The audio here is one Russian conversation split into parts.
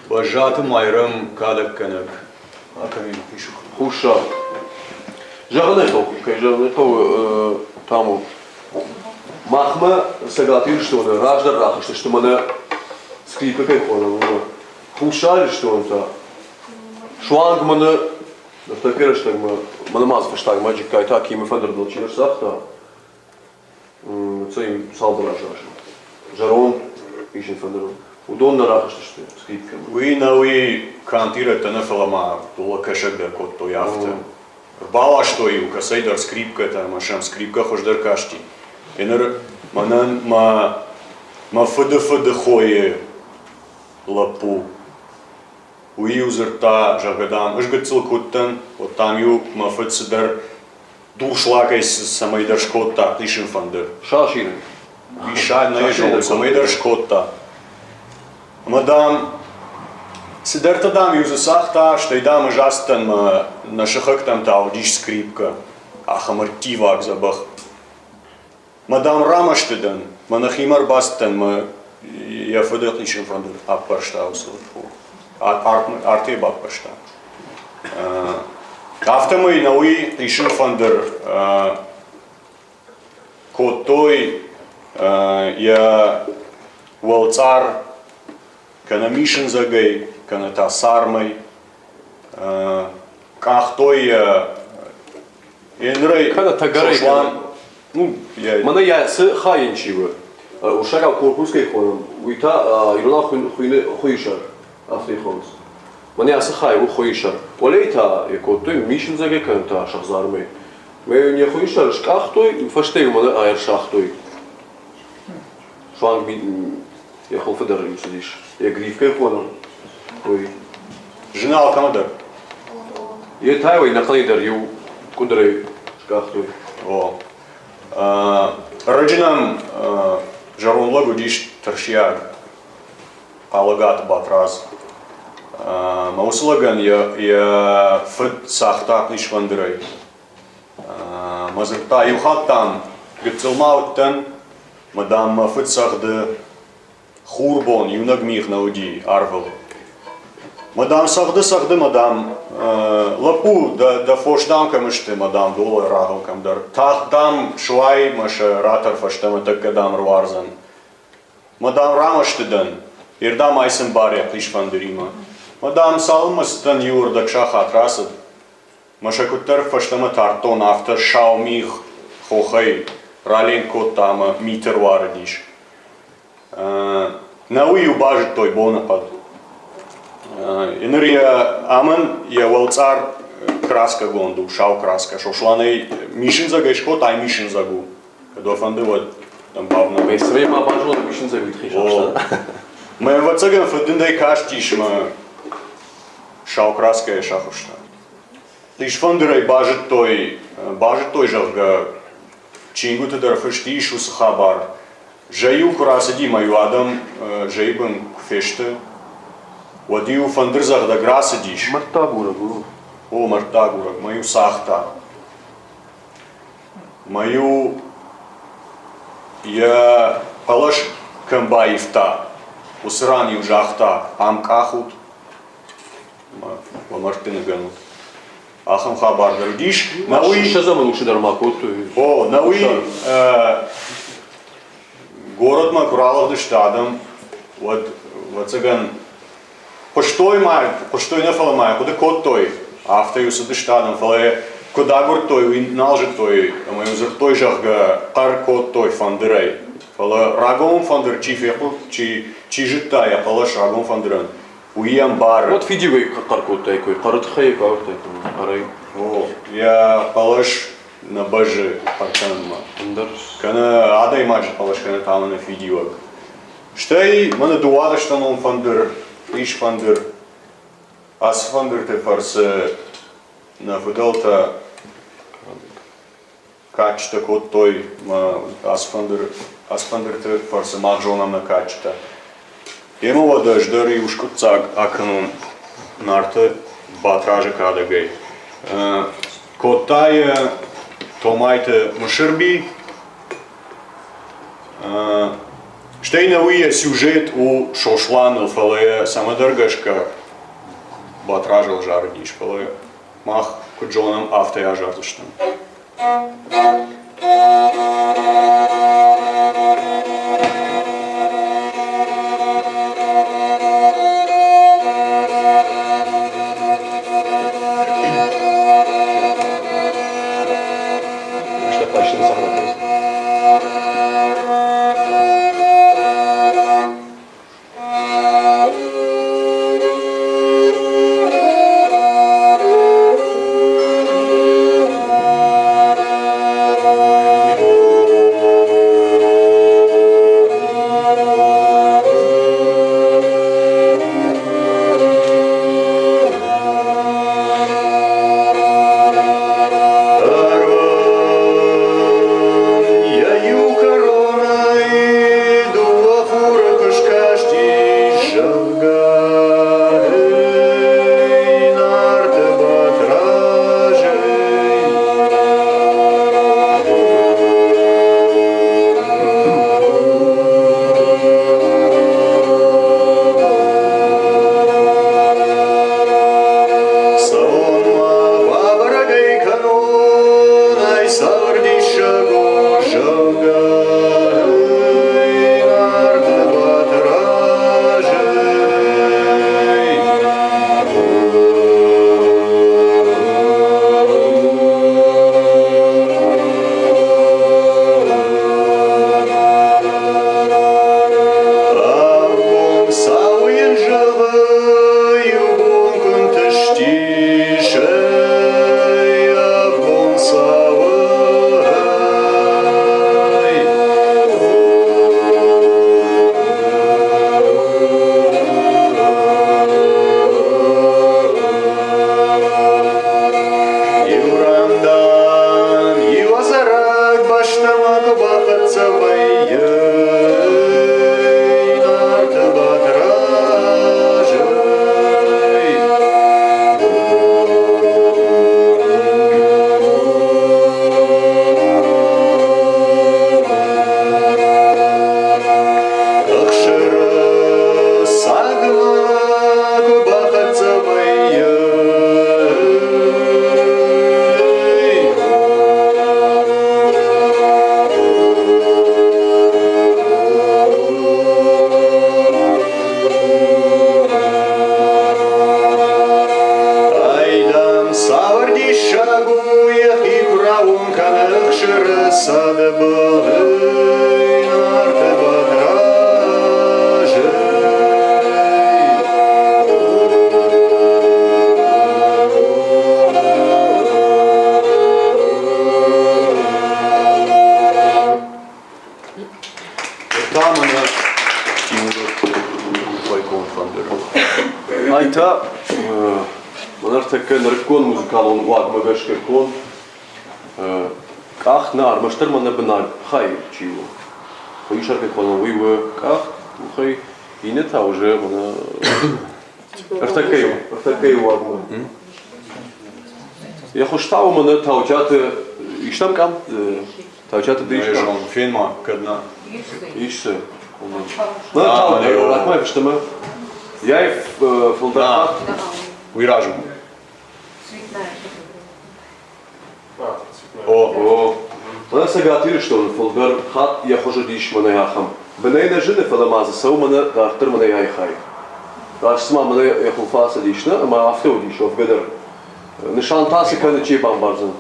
Բաժատը մայրում կադակ կնակ, ակամին պիշուք։ Խուշա։ Ժաղնեխով, ժաղնեխով թամու։ Մախմը սգատիր շտոնը, ռաժդար ռախշտ շտոմանը սկրիպը կեքոնը, խուշար շտոնը, շուանգ մանը, նվտակերը շտագմը, մանը մազվը շտագմը, ջիկայթա կիմը ֆանդրդոլ չիներ սաղթա, це им салдра жашно. Жарон իշին ֆանդրոն։ Удон нарախշտ շտը, սկրիպը։ Ուի նավի կանտիրը տնեֆլամա, դուլա կաշակ դեր կոտտոյ ավտը։ Բալաշտոյ ու կասայ դեր սկրիպկը տա, մաշամ սկրիպկը խոշ դեր կաշտի։ Եներ մանան ма фд խոյը լապու ուի ուզրտա ժագադամ ըժգծլ կուտտն օտամյու ма ֆդ դեր դուրշլակայս самой դեր շկոտտա իշին ֆանդեր Շաշիրն Вишаль на ежу, самой дер шкотта. Мадам Сидерта дам юзасахта, что и дам жастан на шахак там таудиш скрипка, ахамартивак забах. Мадам Рамаштеден, манахимар бастан, я федет ишен фандер, апарштаусу, арте бапаршта. Автомой науи ишен фандер, котой я волцар, kana мишен загай, kana та сармай, кахтой енрей. Kana тагарей. Ну, мана я с хаинчивы. Ушакал корпуской ходом. Уита ирона хуишар, африхонс. Мана я с хай у хуишар. Олейта якотой мишен загай kana та шахзармай. Мы не хуишар, шкахтой, фаштей мана айр шахтой. Шванг я хол федер юсидиш. Я грифкой ходом. Ой. Жена алкамадер. Я тайвай на клейдер ю кудрей шкахтой. О. Раджинам жарун лагу диш торшияг. Алагат батраз. Мауслаган я фед сахтак ниш вандерей. Мазырта юхаттан гцелмауттан мадам фед сахды хурбон юнагмих науди арвел. Мадам сахды мадам лапу да фоштам камышты мадам доллар рагал камдар. Тахдам швай маша ратар фоштам так гадам руарзан. Мадам Рамаштеден ирдам айсен баря клишфандерима. Мадам Салмастан юр дакшаха трасад. Маша кутер фоштам тартон авто шаумих хохай рален котама митер варадиш. Науи убажит той бонапад. Инерия аман я волцар краска гонду, шау краска, шошланей мишин загай шкот, ай мишин загу. Когда фандыват там бавна. Мы своим обажу на мишин загу тхишам. Мы вацаган фадындай каштиш мы шау краска и шахушта. Лишь фандырай бажит той жалга чингута дарфыштиш усахабар. Жаю курасади мою адам, жайбан феште. Вадию фандырзах да грасадиш. Мартагура гуру. О, мартагура, мою сахта. Мою я палаш камбаифта. Усрани ужахта. Амкахут. Мартины ганут. Ахам хабар дардиш. Науи. Что за мануши дармакот? О, науи. Город Макуралов штадом, вот цыган, почтой не фалмай, куда кот той, автоюс от штадом, фале, куда гор той, уин налжит той, а мой узор той жахга, кар кот той фандерей, фале рагом фандер чифеху, чижита я палаш рагом фандеран, уиам бар. Вот фидивей кар кот той, карат хай кар той, арай. О, я палаш на баже партанма. Kana ada imagine palash kana tamana fidiwak. Shtay mana duada shtanon fander, ish fander, as fander te farse na fudalta kachta kot той as fander te farse magjonam na kachta. Emo da jdari ushkutsag akanun narta batraja kadagay. Kotay Tomajte mëshërbi, Штейновый сюжет у Шошлан фале самодоргашка батражил жарниш фале мах куджоном автоя жартыштан. Айта, манартака наркон музыкалон ваг магашкон, ках нар, маштер мана бнар, хай чиво. Поишарка колон вивы ках, хай и не та уже мана. Артакей ваг ма. Я хоштау мана таучаты, иштам кам, таучаты дишкам. Финма, кадна. Ишсе. Ну, тау, ракмай, что мы. Я и фолдерхат. Уиражу. О. Она сагатили, что он фолдерхат, я хожу диш мана яхам. Бенейна жили фаламаза, сау мана дартер мана яйхай. Даш сма мана яхулфаса дишна, ама автоу диш, овгадер. Нишан таси кане чей бамбарзан.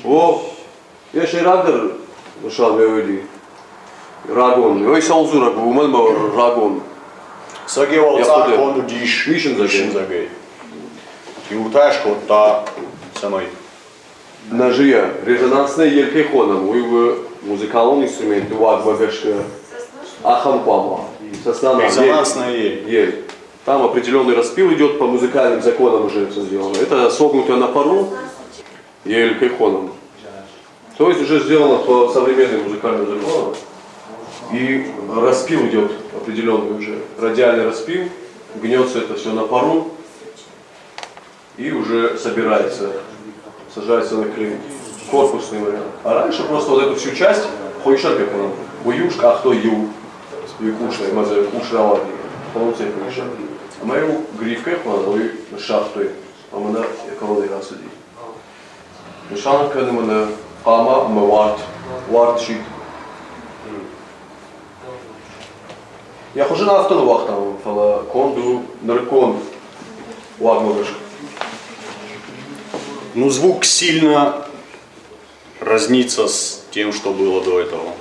О, я шей рагдер, нишан меуди. Рагон, ой салзу рагу, уман ма рагон. Сагевал цак онду диш. Вишен загей. И утаешь вот та самой. Нажия, резонансная елкей хоном, уйвы музыкальный инструмент, уаг багашка, ахам пама. Резонансная ель. Там определенный распил идет по музыкальным законам уже это сделано. Это согнутое на пару елькей хоном. То есть уже сделано по современным музыкальным законам. И распил идет определенный уже, радиальный распил, гнется это все на пару и уже собирается, сажается на клей, корпусный вариант. А раньше просто вот эту всю часть, хойшар как он, Vojuška, a to ju. Kušai, mazai kušrāvātī. Policija kušā. A mairu grīvkai plānoju šāftui. A mana ekologija sadī. Šāna, kad mana pāma, ma vārt šīt. Я хожу на автовах там, фала конду, наркон, вагнугашка. Ну, звук сильно разнится с тем, что было до этого.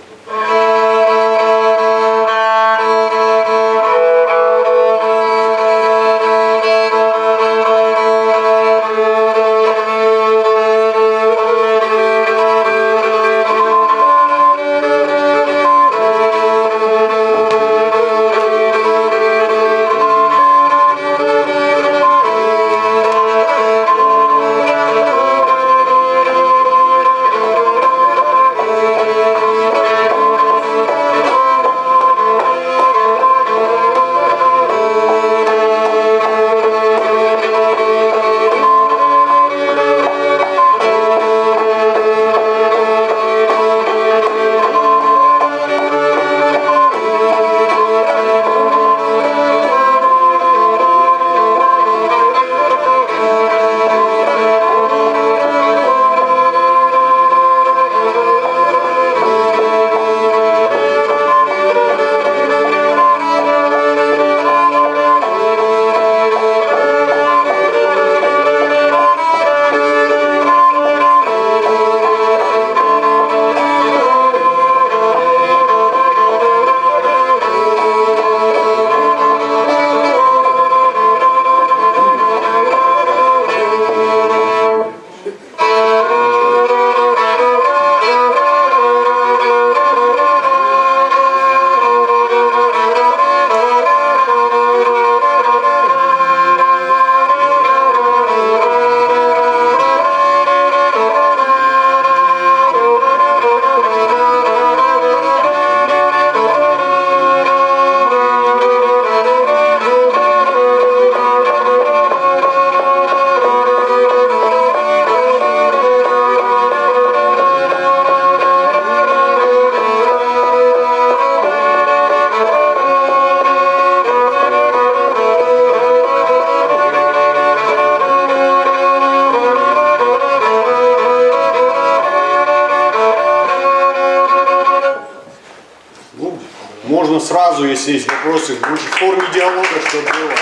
Можно сразу, если есть вопросы, лучше в форме диалога, чтобы было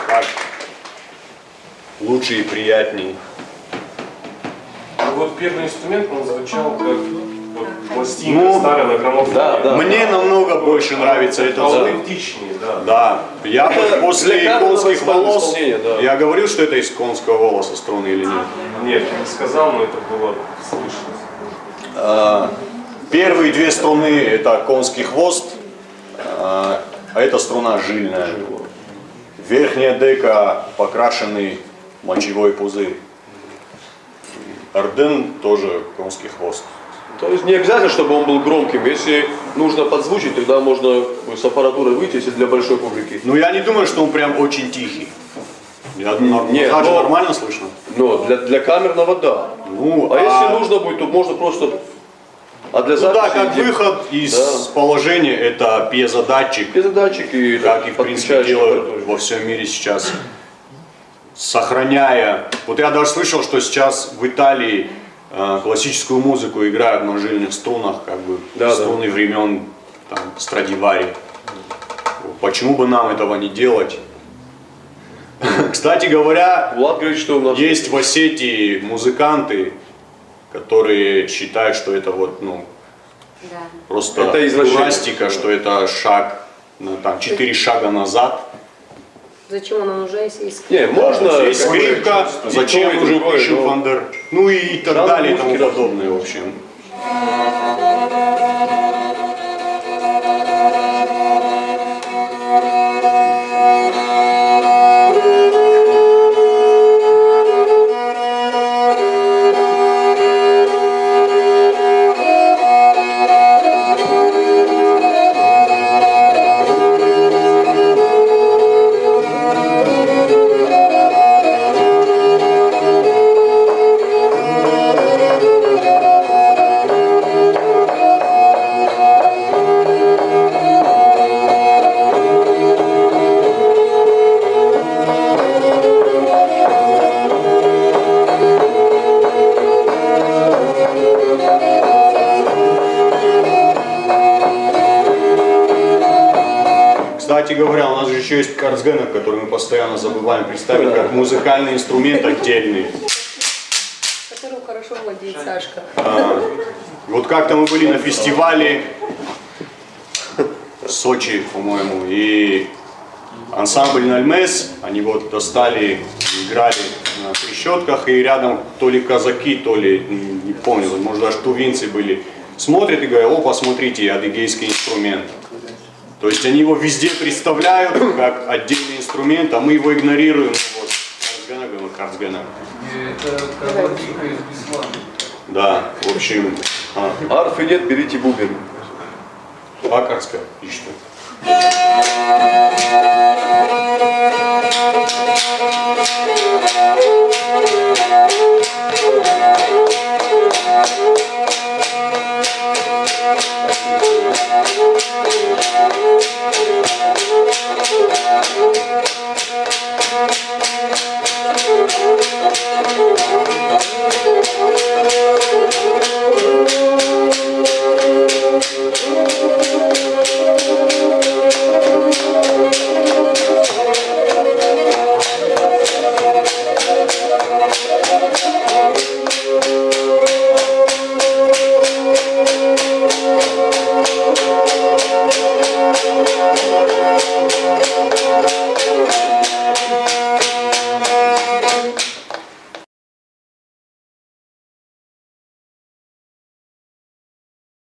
так лучше и приятнее. Ну вот первый инструмент, он звучал как вот пластинка старая на граммофоне. Да. Мне намного больше нравится этот звук. Аутентичнее, да. Да, я вот после для конских каждого волос, исполнения, да. я говорил, что это из конского волоса струны или нет? Нет, я не сказал, но это было слышно. Первые две струны это конский хвост, а эта струна жильная. Верхняя дека покрашенный мочевой пузырь. Орден тоже конский хвост. То есть не обязательно, чтобы он был громким. Если нужно подзвучить, тогда можно с аппаратурой выйти, если для большой публики. Ну я не думаю, что он прям очень тихий. Нет, Нормально слышно? Но для камерного да. Ну, Если нужно будет, то можно просто... А для Ну записи... да, как выход из положения, это пьезодатчик, Пьезодатчик и... как и в принципе делают во всем мире сейчас, сохраняя. Вот я даже слышал, что сейчас в Италии классическую музыку играют на жильных струнах, как бы струны времен там, Страдивари. Почему бы нам этого не делать? Кстати говоря, Влад говорит, что у нас... есть в Осетии музыканты, которые считают, что это вот, ну, просто Это извращение. пластика, что это шаг, ну, там, 4 шага назад. Зачем она нужна, если есть Не, можно... Есть скрипка, и зачем то, и нужен другое, но- Фишенфандер, ну и так Жанр далее и тому музыки подобное, в общем. кстати говоря, у нас же еще есть карцгенер, который мы постоянно забываем представить как музыкальный инструмент отдельный. Которым хорошо владеет Сашка. Вот как-то мы были на фестивале в Сочи, по-моему, и ансамбль Нальмес, они вот достали, играли на трещотках, и рядом то ли казаки, то ли, не помню, может даже тувинцы были, смотрят и говорят: о, посмотрите, адыгейский инструмент. То есть они его везде представляют как отдельный инструмент, а мы его игнорируем. Вот, карцгенер. Это колодика из Беслана. Да, в общем, Арфы нет, берите бубен. Акарская, и что?